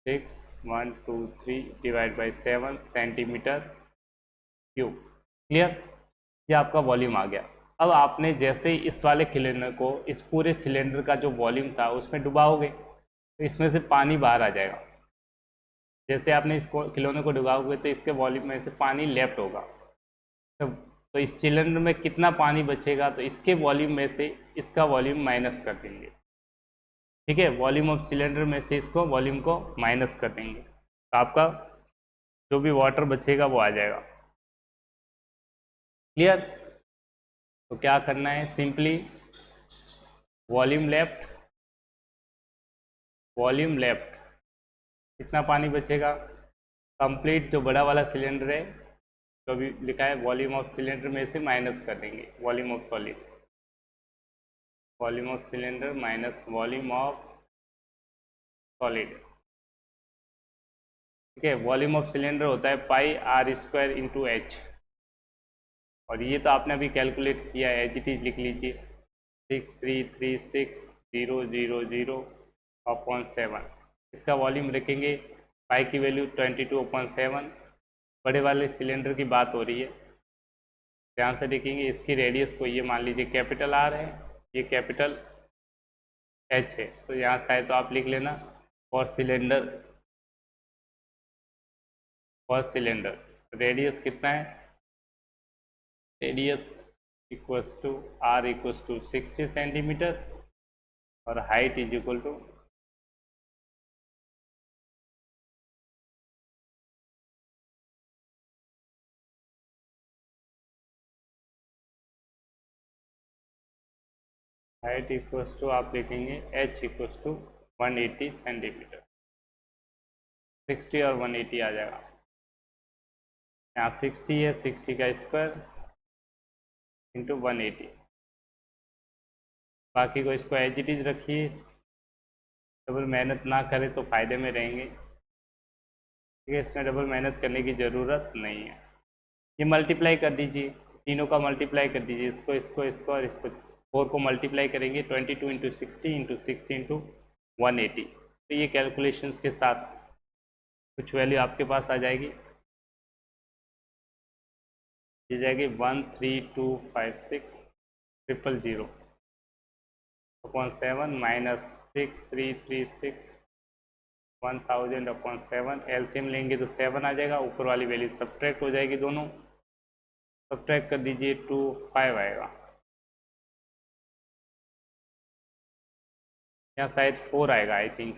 Speaker 1: 6123 divide by 7 centimetre cube. Clear, ये आपका वॉल्यूम आ गया। अब आपने जैसे ही इस वाले सिलेंडर को, इस पूरे सिलेंडर का जो वॉल्यूम था उसमें डुबाओगे, तो इसमें से पानी बाहर आ जाएगा। जैसे आपने इसको खिलौने को डुबाओगे तो इसके वॉल्यूम में से पानी लेफ्ट होगा। तो इस सिलेंडर में कितना पानी बचेगा, तो इसके वॉल्यूम में से इसका वॉल्यूम माइनस कर देंगे। ठीक है, वॉल्यूम ऑफ सिलेंडर में से इसको वॉल्यूम को माइनस कर देंगे, तो आपका जो भी वाटर बचेगा वो आ जाएगा। क्लियर, तो क्या करना है, सिंपली वॉल्यूम लेफ्ट कितना पानी बचेगा, कंप्लीट जो बड़ा वाला सिलेंडर है जो भी लिखा है वॉल्यूम ऑफ सिलेंडर में से माइनस कर देंगे, volume of solid, volume of cylinder minus volume of solid. ठीक है, वॉल्यूम ऑफ सिलेंडर होता है पाई आर स्क्वायर इंटू एच, और ये तो आपने अभी कैलकुलेट किया है, एच इट लिख लीजिए 6336,000 अपॉन 7। इसका वॉल्यूम रखेंगे, पाई की वैल्यू 22/7, बड़े वाले सिलेंडर की बात हो रही है, ध्यान से देखेंगे। इसकी रेडियस को ये मान लीजिए कैपिटल आर है, ये कैपिटल एच है, तो यहाँ शायद तो आप लिख लेना फॉर सिलेंडर रेडियस कितना है, radius equals to r equals to 60 centimetre और हाइट इज इक्वल टू आप लिखेंगे h इक्वल्स टू 180 सेंटीमीटर, 60 और 180 आ जाएगा। यहाँ 60 है, 60 का स्क्वायर इंटू 180, बाकी को इसको एज इट इज रखिए, डबल मेहनत ना करें तो फ़ायदे में रहेंगे। ठीक है, इसमें डबल मेहनत करने की ज़रूरत नहीं है। ये मल्टीप्लाई कर दीजिए, तीनों का मल्टीप्लाई कर दीजिए, इसको इसको इसको और इसको, 4 को मल्टीप्लाई करेंगे 22 इंटू 60 इंटू 60 इंटू 180, तो ये कैलकुलेशंस के साथ कुछ वैल्यू आपके पास आ जाएगी, ये जाएगी 13256,000 अपॉन 7 माइनस 6336,1000 अपॉन 7। एलसीएम लेंगे तो 7 आ जाएगा, ऊपर वाली वैल्यू सब्ट्रैक्ट हो जाएगी, दोनों सब्ट्रैक्ट कर दीजिए 25 आएगा, या शायद 4 आएगा आई थिंक,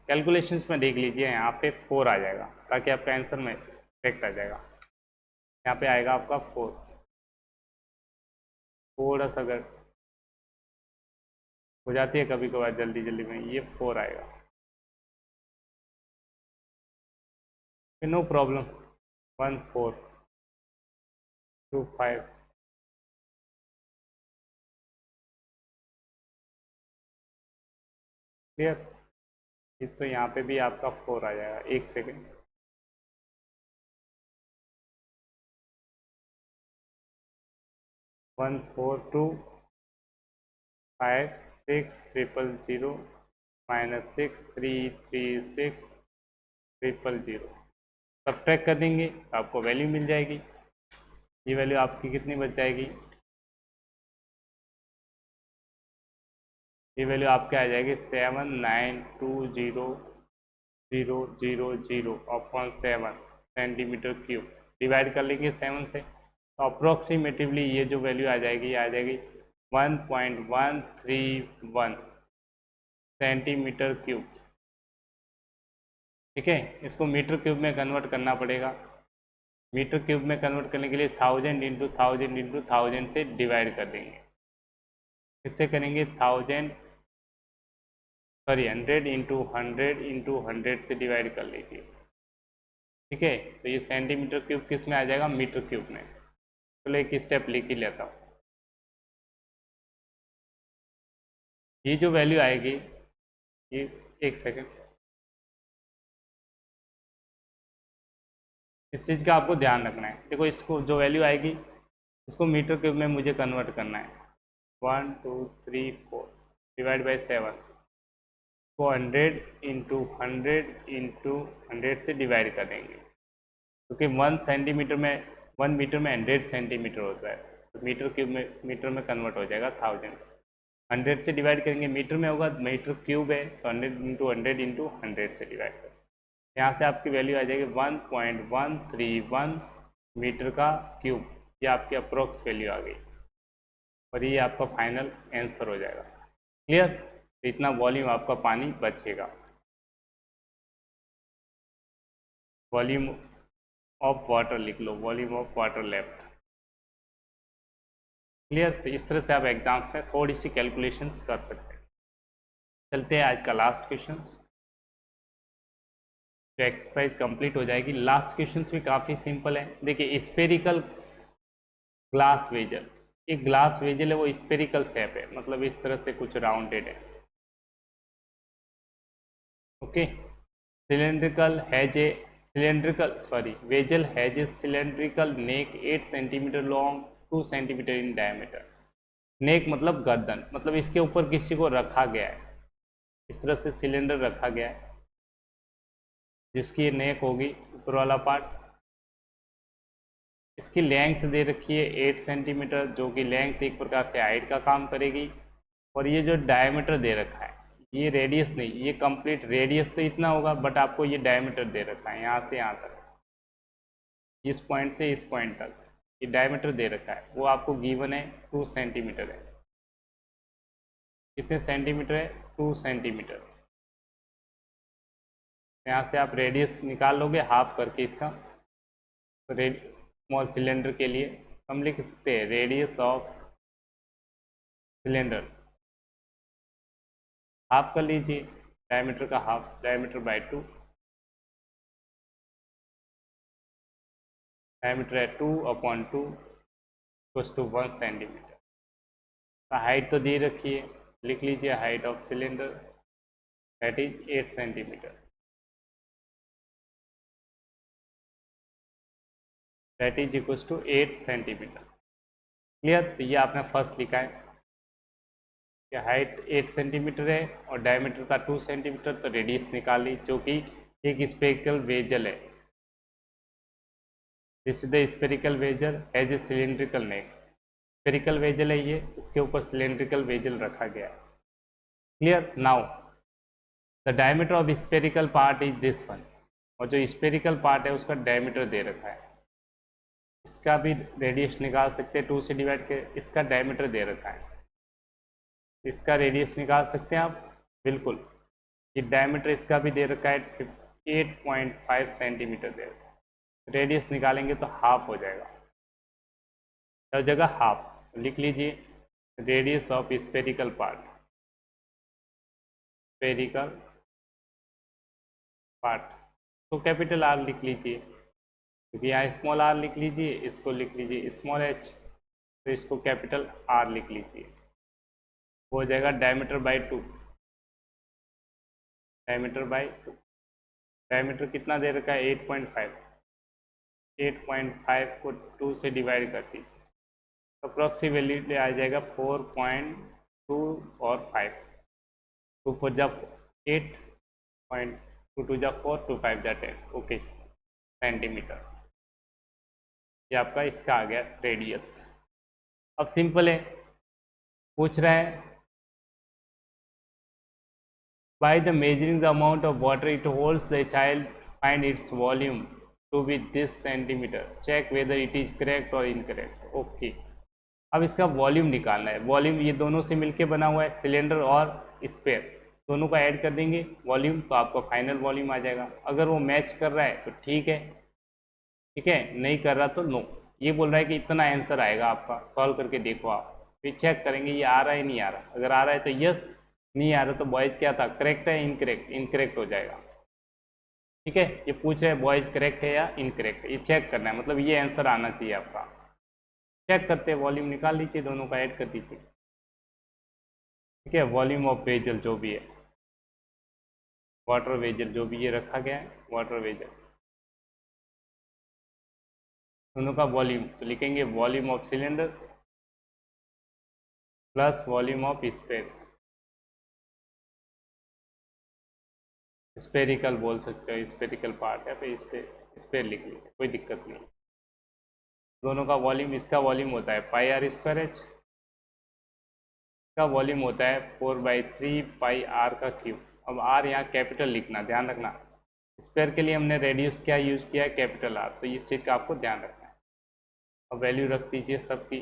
Speaker 1: कैलकुलेशंस में देख लीजिए, यहाँ पे 4 आ जाएगा ताकि आपका आंसर में करेक्ट आ जाएगा। यहाँ पे आएगा आपका 4, थोड़ा सा अगर हो जाती है कभी कभार जल्दी जल्दी में, ये 4 आएगा, नो प्रॉब्लम। 1425 क्लियर, तो यहाँ पे भी आपका 4 आ जाएगा, एक सेकेंड, 14256,000 माइनस 6336,000 सब्ट्रैक्ट कर देंगे तो आपको वैल्यू मिल जाएगी। ये वैल्यू आपकी कितनी बच जाएगी, ये वैल्यू आपके आ जाएगी 7920000/7 सेंटीमीटर क्यूब। डिवाइड कर लेंगे 7 से तो अप्रोक्सीमेटिवली ये जो वैल्यू आ जाएगी, आ जाएगी 1.131 सेंटीमीटर क्यूब। ठीक है, इसको मीटर क्यूब में कन्वर्ट करना पड़ेगा। मीटर क्यूब में कन्वर्ट करने के लिए 1000 इंटू 1000 इंटू 1000 से डिवाइड कर देंगे। इससे करेंगे 100 इंटू 100 से डिवाइड कर लीजिए। ठीक है, तो ये सेंटीमीटर क्यूब किस में आ जाएगा, मीटर क्यूब में। चलो एक स्टेप लिख ही लेता हूँ। ये जो वैल्यू आएगी, ये एक सेकेंड, इस चीज़ का आपको ध्यान रखना है। देखो इसको जो वैल्यू आएगी इसको मीटर क्यूब में मुझे कन्वर्ट करना है। 1 2 3 4 डिवाइड बाई 7 को 100 से डिवाइड कर देंगे, क्योंकि 1 मीटर में 100 सेंटीमीटर होता है, तो मीटर में कन्वर्ट हो जाएगा 1000 से। 100 से डिवाइड करेंगे, मीटर में होगा, मीटर क्यूब है तो 100 से डिवाइड करें। यहाँ से आपकी वैल्यू आ जाएगी 1.131 मीटर का क्यूब। ये आपकी अप्रोक्स वैल्यू आ गई और ये आपका फाइनल आंसर हो जाएगा। क्लियर, तो इतना वॉल्यूम आपका पानी बचेगा। वॉल्यूम ऑफ वाटर लिख लो, volume of water left. Clear, तो इस तरह से आप एग्जाम्स में थोड़ी सी कैलकुलेशंस कर सकते हैं। चलते हैं आज का लास्ट क्वेश्चन, जो एक्सरसाइज कंप्लीट हो जाएगी। लास्ट क्वेश्चन भी काफ़ी सिंपल है। देखिए स्फेरिकल ग्लास वेजल, एक ग्लास वेजल है वो स्फेरिकल शेप है, मतलब इस तरह से कुछ राउंडेड है। Okay, vessel has a cylindrical neck 8 centimetre long 2 centimetre in diameter. Neck मतलब गर्दन, मतलब इसके ऊपर किसी को रखा गया है, इस तरह से सिलेंडर रखा गया है जिसकी ये नेक होगी, ऊपर वाला पार्ट। इसकी लेंथ दे रखी है 8 सेंटीमीटर, जो कि लेंथ एक प्रकार से हाइट का काम करेगी। और ये जो डायमीटर दे रखा है, ये रेडियस नहीं, ये कंप्लीट रेडियस तो इतना होगा, बट आपको ये डायमीटर दे रखा है यहाँ से यहाँ तक, इस पॉइंट से इस पॉइंट तक ये डायमीटर दे रखा है, वो आपको गिवन है 2 सेंटीमीटर है। कितने सेंटीमीटर है, 2 सेंटीमीटर। यहाँ से आप रेडियस निकाल लोगे हाफ करके इसका, तो स्मॉल सिलेंडर के लिए हम लिख सकते हैं रेडियस ऑफ सिलेंडर हाफ कर लीजिए, डायमीटर का हाफ, डायमीटर बाय 2, डायमीटर है 2/2 = 1 सेंटीमीटर। हाइट तो दे रखी है, लिख लीजिए height of cylinder that is 8 centimetre, that is equals to 8 centimetre. Clear, तो ये आपने फर्स्ट लिखा है कि हाइट 8 सेंटीमीटर है और डायमीटर का 2 सेंटीमीटर, तो रेडियस निकाली, जो कि एक स्फेरिकल वेजल है। This is the spherical vessel as a cylindrical neck. Spherical vessel है ये, इसके ऊपर सिलेंड्रिकल वेजल रखा गया है। Clear, now the diameter of spherical part is this one, और जो स्फेरिकल पार्ट है उसका डायमीटर दे रखा है, इसका भी रेडियस निकाल सकते हैं 2 से डिवाइड कर, इसका डायमीटर दे रखा है, इसका रेडियस निकाल सकते हैं आप, बिल्कुल। ये डायमीटर इसका भी दे रखा है 8.5 सेंटीमीटर दे रखा है, रेडियस निकालेंगे तो हाफ हो जाएगा, हर जगह हाफ। लिख लीजिए radius of spherical part, spherical part, तो कैपिटल आर लिख लीजिए, क्योंकि यहाँ स्मॉल आर लिख लीजिए, इसको लिख लीजिए स्मॉल एच, तो इसको कैपिटल आर लिख लीजिए, हो जाएगा diameter by 2, diameter by 2। Diameter कितना दे रखा है 8.5, 8.5 को 2 से डिवाइड कर दीजिए, तो अप्रोक्सीमेटली आ जाएगा 4.2 और 5, 2 4 जा 8, 2 2 जा 4, 2 5 जा 10। Okay, centimetre. ये आपका इसका आ गया रेडियस। अब सिंपल है, पूछ रहा है by the measuring the amount of water it holds the child find its volume to be this centimeter, check whether it is correct or incorrect। Okay, अब इसका वॉल्यूम निकालना है। वॉल्यूम ये दोनों से मिलके बना हुआ है, सिलेंडर और स्फीयर, दोनों का ऐड कर देंगे वॉल्यूम, तो आपका फाइनल वॉल्यूम आ जाएगा। अगर वो मैच कर रहा है तो ठीक है, ठीक है, नहीं कर रहा तो नो। ये बोल रहा है कि इतना आंसर आएगा आपका, सॉल्व करके देखो आप, फिर चेक करेंगे ये आ रहा है नहीं आ रहा। अगर आ रहा है तो यस, नहीं आ रहा तो बॉयज क्या था, करेक्ट है इनकरेक्ट, इनकरेक्ट हो जाएगा। ठीक है, ये पूछ रहे हैं बॉयज करेक्ट है या इनकरेक्ट, ये चेक करना है, मतलब ये आंसर आना चाहिए आपका। चेक करते हैं, वॉल्यूम निकाल लीजिए, दोनों का ऐड कर दीजिए। ठीक है, वॉल्यूम ऑफ वेजल जो भी है, वाटर वेजल जो भी ये रखा गया है, वाटर वेजल दोनों का वॉल्यूम, तो लिखेंगे volume of cylinder plus volume of sphere, spherical बोल सकते हो, स्पेरिकल पार्ट है तो स्पेयर लिख लीजिए, कोई दिक्कत नहीं। दोनों का वॉल्यूम, इसका वॉल्यूम होता है पाई आर स्क्वायर एच, इसका वॉल्यूम होता है 4/3 पाई आर का क्यूब। अब आर यहाँ कैपिटल लिखना, ध्यान रखना, स्पेयर के लिए हमने रेडियस क्या यूज़ किया है, कैपिटल आर, तो इस चीज़ का आपको ध्यान रखना है। अब वैल्यू रख दीजिए सबकी,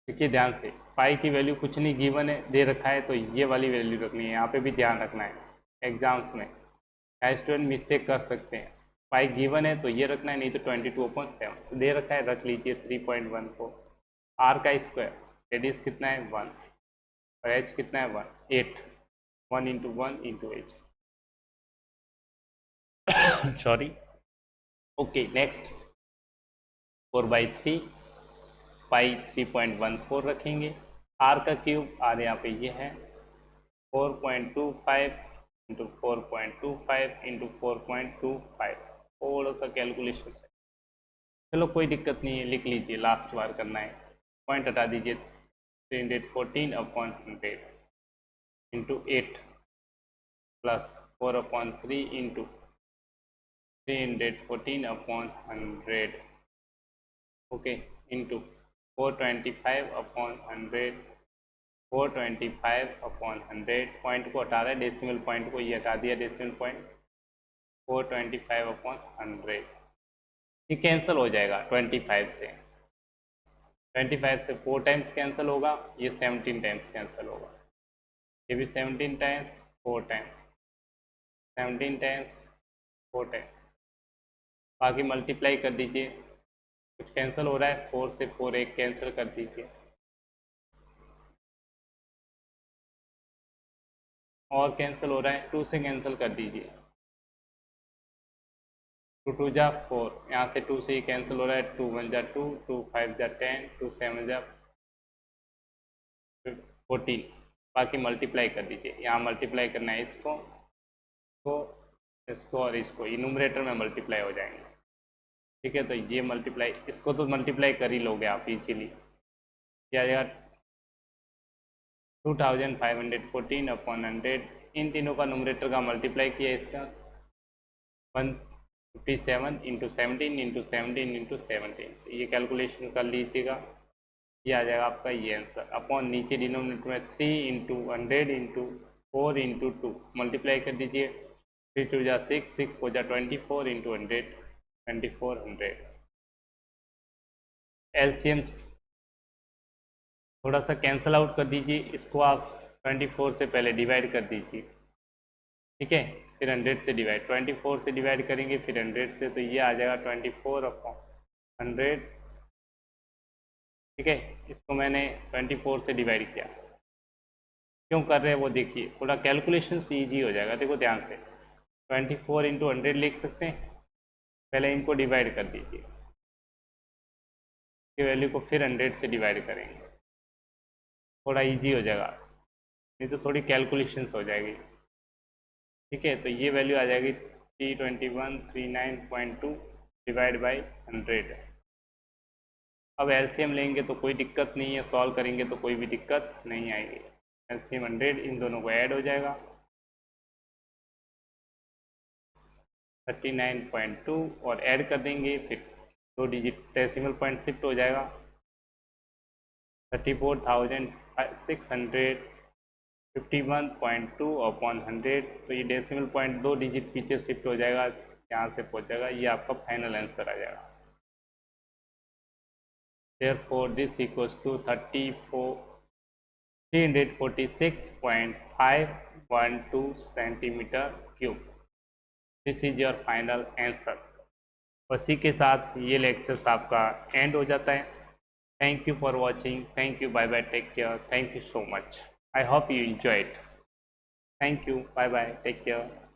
Speaker 1: देखिए ध्यान से, पाई की वैल्यू कुछ नहीं गिवन है, दे रखा है, तो ये वाली वैल्यू रखनी है, यहाँ पे भी ध्यान रखना है। एग्जाम्स में स्टूडेंट मिस्टेक कर सकते हैं, पाई गिवन है तो ये रखना है, नहीं तो 22/7 तो दे रखा है, रख लीजिए 3.14। आर का स्क्वायर, रेडियस कितना है 1 और एच कितना है 1, 8, 1 × 1 × 8 सॉरी। ओके नेक्स्ट, 4/3 पाई 3.14 रखेंगे। आर का क्यूब, आर यहाँ पे ये है 4.25 × 4.25 × 4.25, थोड़ा सा कैलकुलेशन है, चलो कोई दिक्कत नहीं है, लिख लीजिए, लास्ट बार करना है, पॉइंट हटा दीजिए। 314/100 × 8 प्लस 4/3 × 314/100 ओके इंटू 425/100, 425/100, पॉइंट को हटा रहा है, डेसिमल पॉइंट को ये हटा दिया, डेसिमल पॉइंट 425/100, ये कैंसिल हो जाएगा 25 से, 25 से 4 टाइम्स कैंसिल होगा, ये 17 टाइम्स कैंसिल होगा, ये भी 17 टाइम्स 4 टाइम्स, 17 टाइम्स 4 टाइम्स, बाकी मल्टीप्लाई कर दीजिए, कुछ कैंसिल हो रहा है, 4 से 4 एक कैंसिल कर दीजिए, और कैंसिल हो रहा है, 2 से कैंसिल कर दीजिए, 2 2 जा 4, यहाँ से 2 से ही कैंसिल हो रहा है, 2 1 जा 2, 2 5 जा 10, 2 7 जा 14, बाकी मल्टीप्लाई कर दीजिए, यहाँ मल्टीप्लाई करना है इसको, तो इसको और इसको, ये न्यूमरेटर में मल्टीप्लाई हो जाएंगे। ठीक है, तो ये मल्टीप्लाई, इसको तो मल्टीप्लाई कर ही लोगे आप इजीली, क्या आएगा 2514/100, इन तीनों का न्यूमरेटर का मल्टीप्लाई किया, इसका 157 × 17 × 17 × 17, ये कैलकुलेशन कर लीजिएगा, ये आ जाएगा आपका ये आंसर, अपॉन नीचे डिनोमिनेटर में 3 × 100 × 4 × 2 मल्टीप्लाई कर दीजिए, 3 2 जा 6, 6 4 जा 24 × 100, 2400। एलसीएम थोड़ा सा कैंसिल आउट कर दीजिए, इसको आप 24 से पहले डिवाइड कर दीजिए, ठीक है, फिर 100 से डिवाइड, 24 से डिवाइड करेंगे फिर 100 से, तो ये आ जाएगा 24/100, ठीक है, इसको मैंने 24 से डिवाइड किया, क्यों कर रहे हैं वो देखिए, थोड़ा कैलकुलेशन ईजी हो जाएगा, देखो ध्यान से, 24 × 100 लिख सकते हैं, पहले इनको डिवाइड कर दीजिए, की वैल्यू को फिर 100 से डिवाइड करेंगे, थोड़ा इजी हो जाएगा, नहीं तो थोड़ी कैलकुलेशंस हो जाएगी। ठीक है, तो ये वैल्यू आ जाएगी 32139.2 डिवाइड बाई 100। अब एलसीएम लेंगे तो कोई दिक्कत नहीं है, सॉल्व करेंगे तो कोई भी दिक्कत नहीं आएगी, एलसीएम 100 इन दोनों को ऐड हो जाएगा, 39.2 और ऐड कर देंगे, फिर 2 डिजिट डेसिमल पॉइंट शिफ्ट हो जाएगा 34,651.2 अपॉन 100। तो ये डेसिमल पॉइंट 2 डिजिट पीछे शिफ्ट हो जाएगा, यहाँ से पहुँच जाएगा, ये आपका फाइनल आंसर आ जाएगा। Therefore, this equals to 346.512 centimeter cube. This is your final answer. इसी के साथ ये लेक्चर्स आपका एंड हो जाता है। Thank you for watching, thank you, bye bye, take care, thank you so much, I hope you enjoyed. Thank you, bye bye, take care.